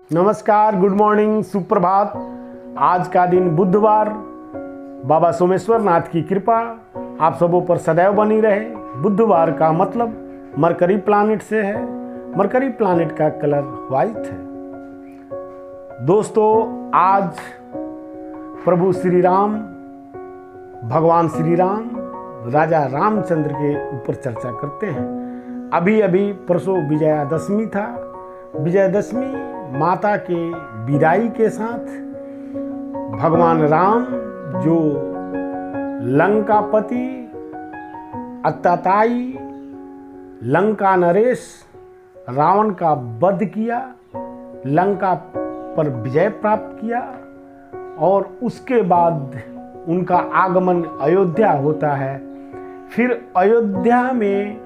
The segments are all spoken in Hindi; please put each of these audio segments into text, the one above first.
नमस्कार, गुड मॉर्निंग, सुप्रभात। आज का दिन बुधवार। बाबा सोमेश्वर नाथ की कृपा आप सबों पर सदैव बनी रहे। बुधवार का मतलब मरकरी प्लैनेट से है। मरकरी प्लैनेट का कलर व्हाइट है। दोस्तों, आज प्रभु श्री राम, भगवान श्री राम, राजा रामचंद्र के ऊपर चर्चा करते हैं। अभी अभी परसों विजयादशमी था। विजयादशमी माता के विदाई के साथ भगवान राम, जो लंकापति, अत्ताताई, लंका नरेश, रावण का वध किया, लंका पर विजय प्राप्त किया और उसके बाद उनका आगमन अयोध्या होता है। फिर अयोध्या में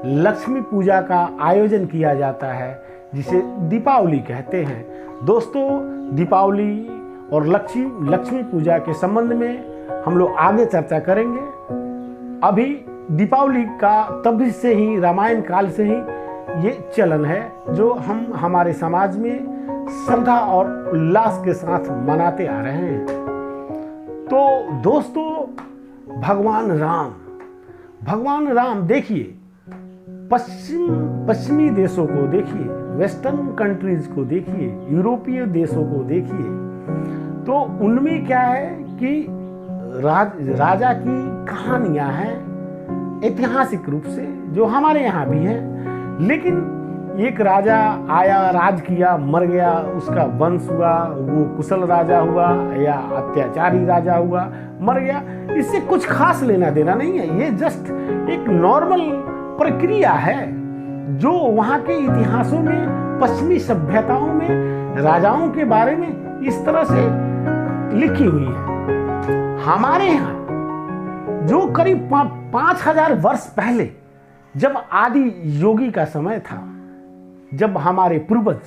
लक्ष्मी पूजा का आयोजन किया जाता है, जिसे दीपावली कहते हैं। दोस्तों, दीपावली और लक्ष्मी पूजा के संबंध में हम लोग आगे चर्चा करेंगे। अभी दीपावली का तब से ही, रामायण काल से ही ये चलन है, जो हम हमारे समाज में श्रद्धा और उल्लास के साथ मनाते आ रहे हैं। तो दोस्तों, भगवान राम देखिए, पश्चिमी देशों को देखिए, वेस्टर्न कंट्रीज को देखिए, यूरोपीय देशों को देखिए, तो उनमें क्या है कि राजा की कहानियां हैं ऐतिहासिक रूप से, जो हमारे यहाँ भी हैं। लेकिन एक राजा आया, राज किया, मर गया, उसका वंश हुआ, वो कुशल राजा हुआ या अत्याचारी राजा हुआ, मर गया, इससे कुछ खास लेना देना नहीं है। ये जस्ट एक नॉर्मल प्रक्रिया है जो वहाँ के इतिहासों में, पश्चिमी सभ्यताओं में राजाओं के बारे में इस तरह से लिखी हुई है। हमारे यहाँ जो करीब 5000 वर्ष पहले, जब आदि योगी का समय था, जब हमारे पूर्वज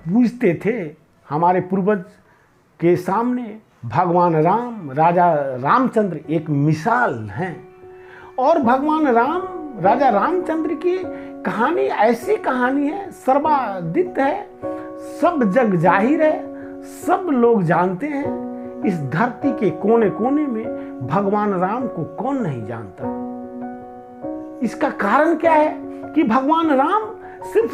पूजते थे, हमारे पूर्वज के सामने भगवान राम, राजा रामचंद्र एक मिसाल हैं। और भगवान राम, राजा रामचंद्र की कहानी ऐसी कहानी है, सर्वादित है, सब जग जाहिर है, सब लोग जानते हैं। इस धरती के कोने कोने में भगवान राम को कौन नहीं जानता। इसका कारण क्या है कि भगवान राम सिर्फ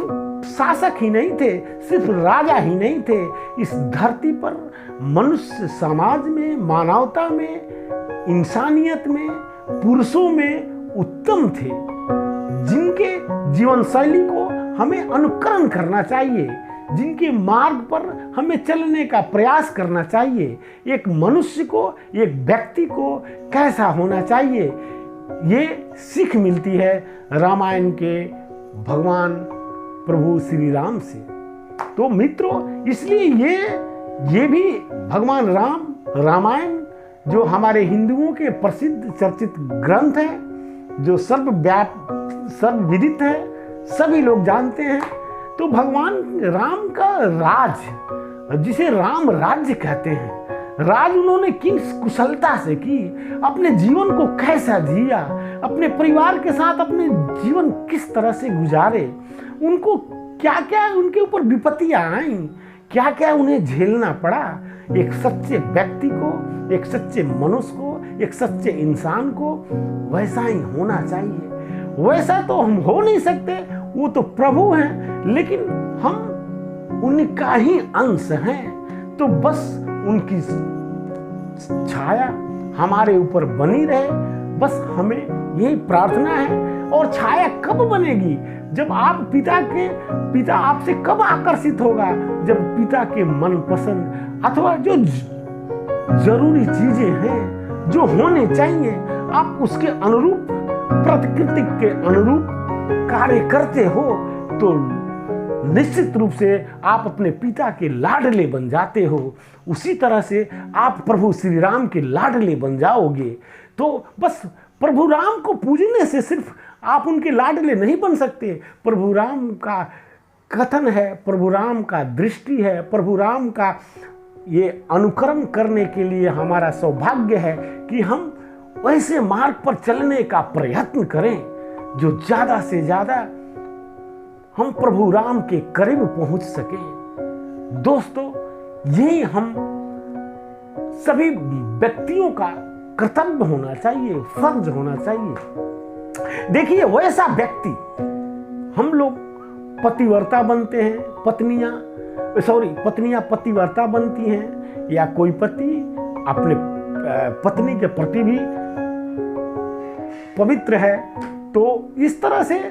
शासक ही नहीं थे, सिर्फ राजा ही नहीं थे। इस धरती पर मनुष्य समाज में, मानवता में, इंसानियत में, पुरुषों में उत्तम थे, जिनके जीवन शैली को हमें अनुकरण करना चाहिए, जिनके मार्ग पर हमें चलने का प्रयास करना चाहिए। एक मनुष्य को, एक व्यक्ति को कैसा होना चाहिए, ये सीख मिलती है रामायण के भगवान प्रभु श्री राम से। तो मित्रों, इसलिए ये भी भगवान राम, रामायण, जो हमारे हिंदुओं के प्रसिद्ध चर्चित ग्रंथ है, जो सर्वविदित है, सभी लोग जानते हैं। तो भगवान राम का राज, जिसे राम राज्य कहते हैं, राज उन्होंने किस कुशलता से की, अपने जीवन को कैसा जिया, अपने परिवार के साथ अपने जीवन किस तरह से गुजारे, उनको क्या क्या उनके ऊपर विपत्तियां आई, क्या क्या उन्हें झेलना पड़ा। एक सच्चे व्यक्ति को, एक सच्चे मनुष्य को, एक सच्चे इंसान को वैसा ही होना चाहिए। वैसा तो हम हो नहीं सकते, वो तो प्रभु हैं, लेकिन हम उनका ही अंश हैं। तो बस उनकी छाया हमारे ऊपर बनी रहे, बस हमें यही प्रार्थना है। और छाया कब बनेगी? जब आप पिता आपसे कब आकर्षित होगा? जब पिता के मनपसंद अथवा जो जरूरी चीजें हैं, जो होने चाहिए, आप उसके अनुरूप, प्रकृति के अनुरूप कार्य करते हो, तो निश्चित रूप से आप अपने पिता के लाडले बन जाते हो। उसी तरह से आप प्रभु श्री राम के लाडले बन जाओगे। तो बस प्रभु राम को पूजने से सिर्फ आप उनके लाडले नहीं बन सकते। प्रभु राम का कथन है, प्रभु राम का दृष्टि है, प्रभु राम का ये अनुकरण करने के लिए हमारा सौभाग्य है कि हम वैसे मार्ग पर चलने का प्रयत्न करें जो ज़्यादा से ज़्यादा हम प्रभु राम के करीब पहुंच सकें। दोस्तों, यही हम सभी व्यक्तियों का कर्तव्य होना चाहिए, फर्ज होना चाहिए। देखिए, वैसा व्यक्ति, हम लोग पतिव्रता बनते हैं, पत्नियां पतिव्रता बनती हैं, या कोई पति अपने पत्नी के प्रति भी पवित्र है। तो इस तरह से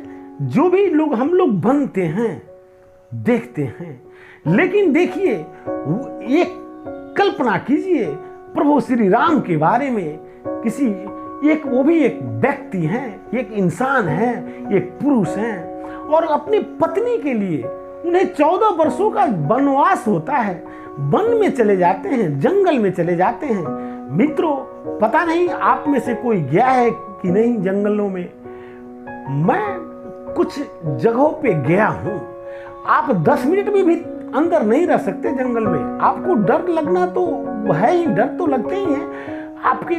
जो भी लोग हम लोग बनते हैं, देखते हैं। लेकिन देखिए, एक कल्पना कीजिए प्रभु श्री राम के बारे में, वो भी एक व्यक्ति हैं, एक इंसान हैं, एक पुरुष हैं, और अपनी पत्नी के लिए उन्हें 14 वर्षों का वनवास होता है। वन में चले जाते हैं, जंगल में चले जाते हैं। मित्रों, पता नहीं आप में से कोई गया है कि नहीं जंगलों में। मैं कुछ जगहों पे गया हूं। आप 10 मिनट में भी अंदर नहीं रह सकते जंगल में। आपको डर लगना तो है ही, डर तो लगते ही हैं। आपके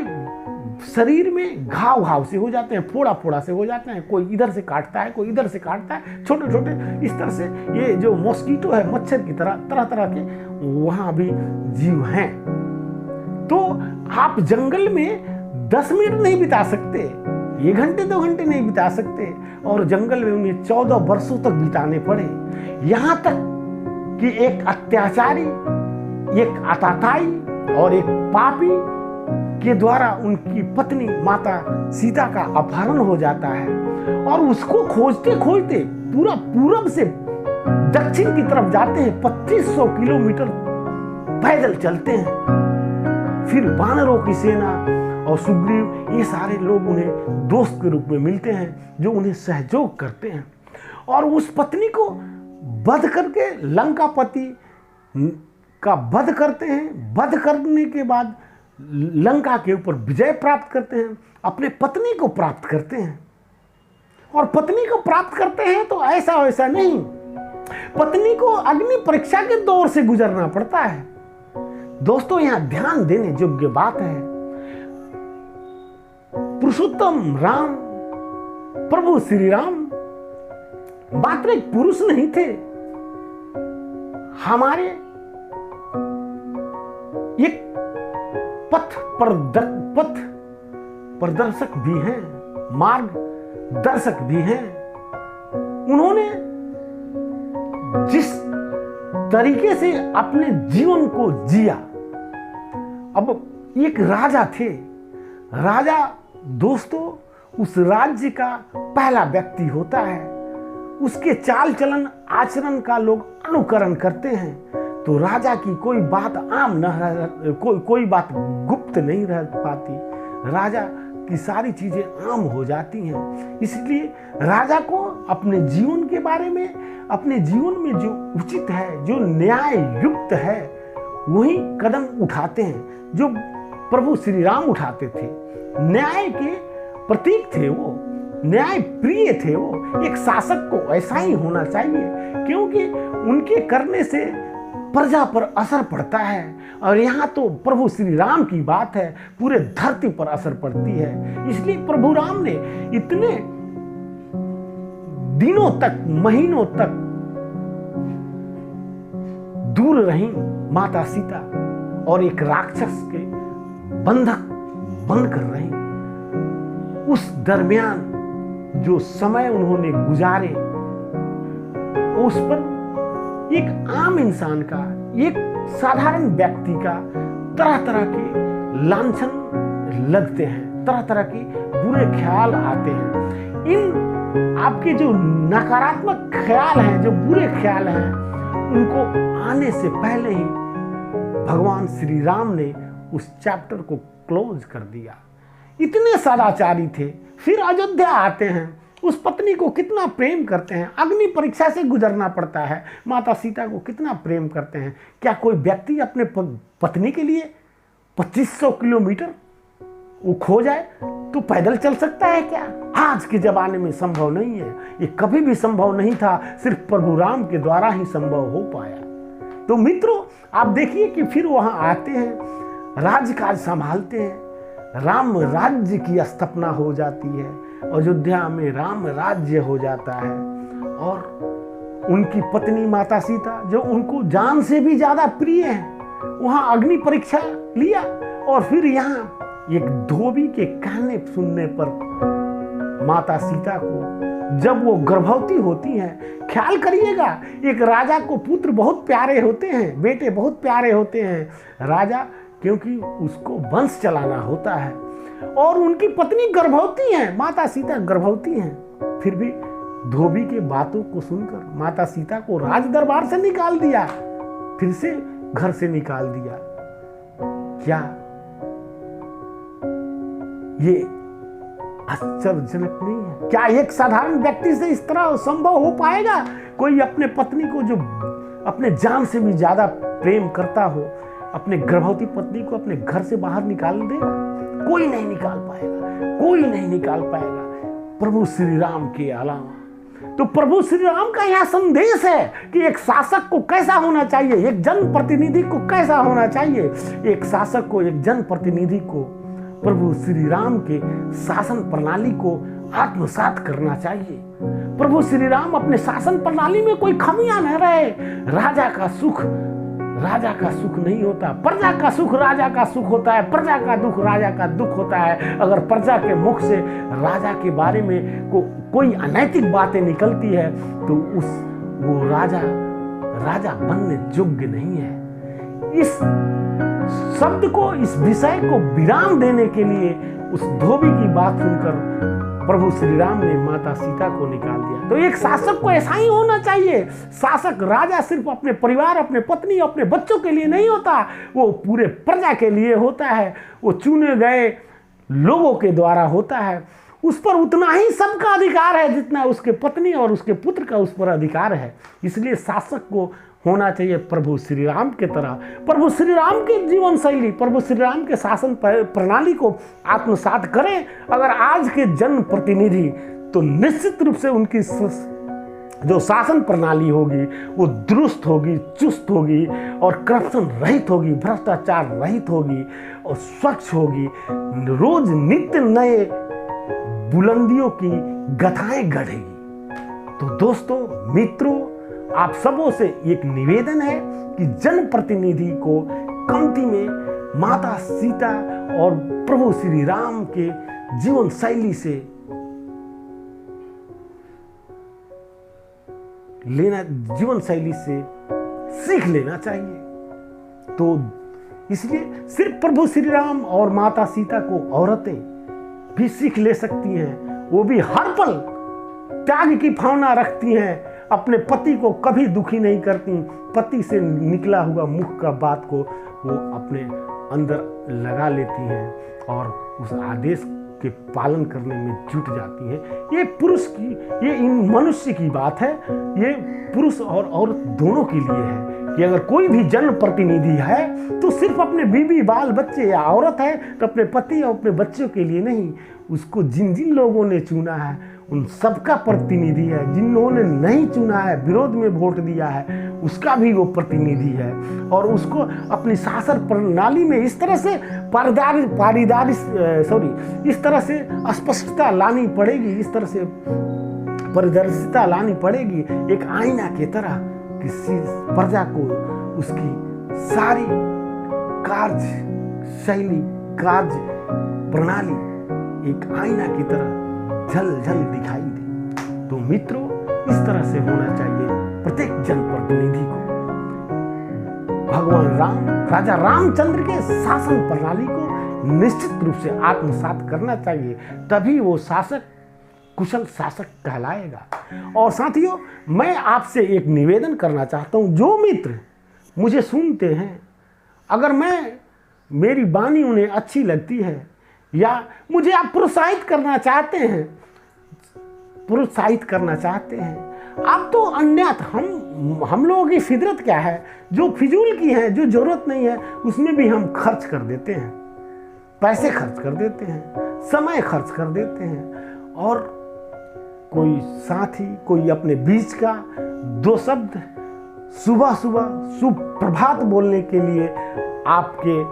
शरीर में घाव से हो जाते हैं, फोड़ा से हो जाते हैं। कोई इधर से काटता है, कोई इधर से काटता है, छोटे छोटे इस तरह से। ये जो मॉस्किटो है, मच्छर की तरह तरह के वहां भी जीव हैं। तो आप जंगल में 10 मिनट नहीं बिता सकते, 1 घंटे 2 घंटे नहीं बिता सकते, और जंगल में उन्हें 14 वर्षों तक बिताने पड़े। यहां तक कि एक अत्याचारी, एक आताताई और एक पापी के द्वारा उनकी पत्नी माता सीता का अपहरण हो जाता है, और उसको खोजते खोजते पूरा पूरब से दक्षिण की तरफ जाते हैं। 2500 किलोमीटर पैदल चलते हैं। फिर वानरों की सेना और सुग्रीव, ये सारे लोग उन्हें दोस्त के रूप में मिलते हैं, जो उन्हें सहयोग करते हैं, और उस पत्नी को वध करके लंकापति का वध करते हैं। वध करने के बाद लंका के ऊपर विजय प्राप्त करते हैं, अपने पत्नी को प्राप्त करते हैं। और पत्नी को प्राप्त करते हैं तो ऐसा वैसा नहीं, पत्नी को अग्नि परीक्षा के दौर से गुजरना पड़ता है। दोस्तों, यहां ध्यान देने योग्य बात है, पुरुषोत्तम राम, प्रभु श्री राम मात्र एक पुरुष नहीं थे, हमारे एक पथ प्रदर्शक भी हैं, मार्गदर्शक भी हैं। उन्होंने जिस तरीके से अपने जीवन को जिया, अब एक राजा थे। राजा, दोस्तों, उस राज्य का पहला व्यक्ति होता है। उसके चाल चलन आचरण का लोग अनुकरण करते हैं। तो राजा की कोई बात आम न रह, कोई बात गुप्त नहीं रह पाती। राजा की सारी चीजें आम हो जाती हैं। इसलिए राजा को अपने जीवन के बारे में, अपने जीवन में जो उचित है, जो न्याय युक्त है, वही कदम उठाते हैं जो प्रभु श्री राम उठाते थे। न्याय के प्रतीक थे वो, न्याय प्रिय थे वो। एक शासक को ऐसा ही होना चाहिए, क्योंकि उनके करने से प्रजा पर असर पड़ता है। और यहाँ तो प्रभु श्री राम की बात है, पूरे धरती पर असर पड़ती है। इसलिए प्रभु राम ने इतने दिनों तक, महीनों तक दूर रही माता सीता, और एक राक्षस के बंधक बनकर रही। उस दरमियान जो समय उन्होंने गुजारे, उस पर एक आम इंसान का, एक साधारण व्यक्ति का तरह तरह के लांछन लगते हैं, तरह तरह के बुरे ख्याल आते हैं। इन आपके जो नकारात्मक ख्याल हैं, जो बुरे ख्याल हैं, उनको आने से पहले ही भगवान श्री राम ने उस चैप्टर को क्लोज कर दिया। इतने सदाचारी थे। फिर अयोध्या आते हैं, उस पत्नी को कितना प्रेम करते हैं, अग्नि परीक्षा से गुजरना पड़ता है। माता सीता को कितना प्रेम करते हैं। क्या कोई व्यक्ति अपने पत्नी के लिए 2500 किलोमीटर वो खो जाए तो पैदल चल सकता है क्या? आज के जमाने में संभव नहीं है। ये कभी भी संभव नहीं था, सिर्फ प्रभु राम के द्वारा ही संभव हो पाया। तो मित्रों, आप देखिए कि फिर वहां आते हैं, राजकाज संभालते हैं, राम राज्य की स्थापना हो जाती है, अयोध्या में राम राज्य हो जाता है। और उनकी पत्नी माता सीता जो उनको जान से भी ज्यादा प्रिय है, वहां अग्नि परीक्षा लिया। और फिर यहाँ एक धोबी के कहने सुनने पर माता सीता को, जब वो गर्भवती होती हैं, ख्याल करिएगा, एक राजा को पुत्र बहुत प्यारे होते हैं, बेटे बहुत प्यारे होते हैं राजा, क्योंकि उसको वंश चलाना होता है। और उनकी पत्नी गर्भवती है, माता सीता गर्भवती हैं, फिर भी धोबी के बातों को सुनकर माता सीता को राज दरबार से निकाल दिया, फिर से घर से निकाल दिया। क्या ये आश्चर्यजनक नहीं है? क्या एक साधारण व्यक्ति से इस तरह संभव हो पाएगा? कोई अपने पत्नी को जो अपने जान से भी ज्यादा प्रेम करता हो, अपने गर्भवती पत्नी को अपने घर से बाहर निकाल देगा? कोई नहीं निकाल पाएगा, कोई नहीं निकाल पाएगा प्रभु श्री राम के अलावा। तो प्रभु श्री राम का यह संदेश है कि एक शासक को कैसा होना चाहिए, एक जनप्रतिनिधि को कैसा होना चाहिए। एक शासक को, एक जनप्रतिनिधि को प्रभु श्री राम के शासन प्रणाली को आत्मसात करना चाहिए। प्रभु श्री राम अपने शासन प्रणाली में कोई खामियां न रहे। राजा का सुख नहीं होता, प्रजा का सुख राजा का सुख होता है, प्रजा का दुख राजा का दुख होता है। अगर प्रजा के मुख से राजा के बारे में कोई अनैतिक बातें निकलती है तो वो राजा बनने योग्य नहीं है। इस शब्द को, इस विषय को विराम देने के लिए उस धोबी की बात सुनकर प्रभु श्री राम ने माता सीता को निकाल दिया। तो एक शासक को ऐसा ही होना चाहिए। शासक, राजा सिर्फ अपने परिवार, अपने पत्नी, अपने बच्चों के लिए नहीं होता, वो पूरे प्रजा के लिए होता है। वो चुने गए लोगों के द्वारा होता है। उस पर उतना ही सबका अधिकार है जितना उसके पत्नी और उसके पुत्र का उस पर अधिकार है। इसलिए शासक को होना चाहिए प्रभु श्री राम के तरह। प्रभु श्री राम की जीवन शैली, प्रभु श्री राम के शासन प्रणाली को आत्मसात करें अगर आज के जन प्रतिनिधि, तो निश्चित रूप से उनकी जो शासन प्रणाली होगी वो दुरुस्त होगी, चुस्त होगी और करप्शन रहित होगी, भ्रष्टाचार रहित होगी और स्वच्छ होगी। रोज नित्य नए बुलंदियों की गाथाएं गढ़ेगी। तो दोस्तों, मित्रों, आप सबों से एक निवेदन है कि जनप्रतिनिधि को कमती में माता सीता और प्रभु श्री राम के जीवन शैली से सीख लेना चाहिए। तो इसलिए सिर्फ प्रभु श्री राम और माता सीता को औरतें भी सीख ले सकती हैं। वो भी हर पल त्याग की भावना रखती हैं, अपने पति को कभी दुखी नहीं करती, पति से निकला हुआ मुख का बात को वो अपने अंदर लगा लेती हैं और उस आदेश के पालन करने में जुट जाती हैं। ये पुरुष की, ये इन मनुष्य की बात है, ये पुरुष और औरत दोनों के लिए है कि अगर कोई भी जनप्रतिनिधि है तो सिर्फ अपने बीवी बाल बच्चे, या औरत है तो अपने पति और अपने बच्चों के लिए नहीं, उसको जिन जिन लोगों ने चुना है उन सबका प्रतिनिधि है। जिन्होंने नहीं चुना है, विरोध में वोट दिया है, उसका भी वो प्रतिनिधि है। और उसको अपनी शासन प्रणाली में इस तरह से इस तरह से स्पष्टता लानी पड़ेगी, इस तरह से पारदर्शिता लानी पड़ेगी, एक आईना की तरह किसी प्रजा को उसकी सारी कार्य शैली, कार्य प्रणाली एक आईना की तरह झल झल दिखाई दे। तो मित्रों, इस तरह से होना चाहिए प्रत्येक जनप्रतिनिधि को। भगवान राम, राजा रामचंद्र के शासन प्रणाली को निश्चित रूप से आत्मसात करना चाहिए, तभी वो शासक कुशल शासक कहलाएगा। और साथियों, मैं आपसे एक निवेदन करना चाहता हूं, जो मित्र मुझे सुनते हैं, अगर मेरी वाणी उन्हें अच्छी लगती है या मुझे आप प्रोत्साहित करना चाहते हैं, आप तो अन्यथा हम लोगों की फितरत क्या है, जो फिजूल की है, जो जरूरत नहीं है उसमें भी हम खर्च कर देते हैं, पैसे खर्च कर देते हैं, समय खर्च कर देते हैं। और कोई साथी, कोई अपने बीच का दो शब्द सुबह सुबह शुभ प्रभात बोलने के लिए आपके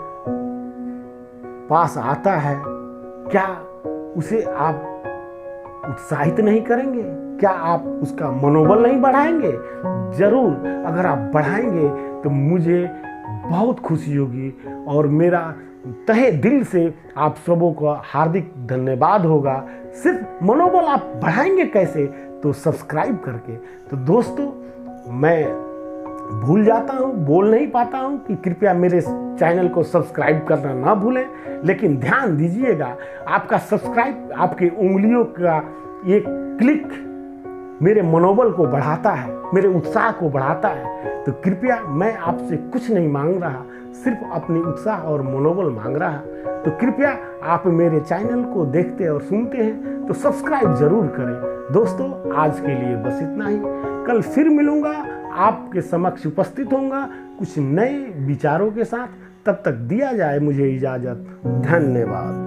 पास आता है, क्या उसे आप उत्साहित नहीं करेंगे? क्या आप उसका मनोबल नहीं बढ़ाएंगे? ज़रूर, अगर आप बढ़ाएंगे तो मुझे बहुत खुशी होगी और मेरा तहे दिल से आप सबों का हार्दिक धन्यवाद होगा। सिर्फ मनोबल आप बढ़ाएंगे कैसे? तो सब्सक्राइब करके। तो दोस्तों, मैं भूल जाता हूँ, बोल नहीं पाता हूँ कि कृपया मेरे चैनल को सब्सक्राइब करना ना भूलें, लेकिन ध्यान दीजिएगा, आपका सब्सक्राइब, आपके उंगलियों का ये क्लिक मेरे मनोबल को बढ़ाता है, मेरे उत्साह को बढ़ाता है। तो कृपया, मैं आपसे कुछ नहीं मांग रहा, सिर्फ अपनी उत्साह और मनोबल मांग रहा। तो कृपया आप मेरे चैनल को देखते और सुनते हैं तो सब्सक्राइब जरूर करें। दोस्तों, आज के लिए बस इतना ही। कल फिर मिलूंगा, आपके समक्ष उपस्थित होऊंगा कुछ नए विचारों के साथ। तब तक दिया जाए मुझे इजाज़त। धन्यवाद।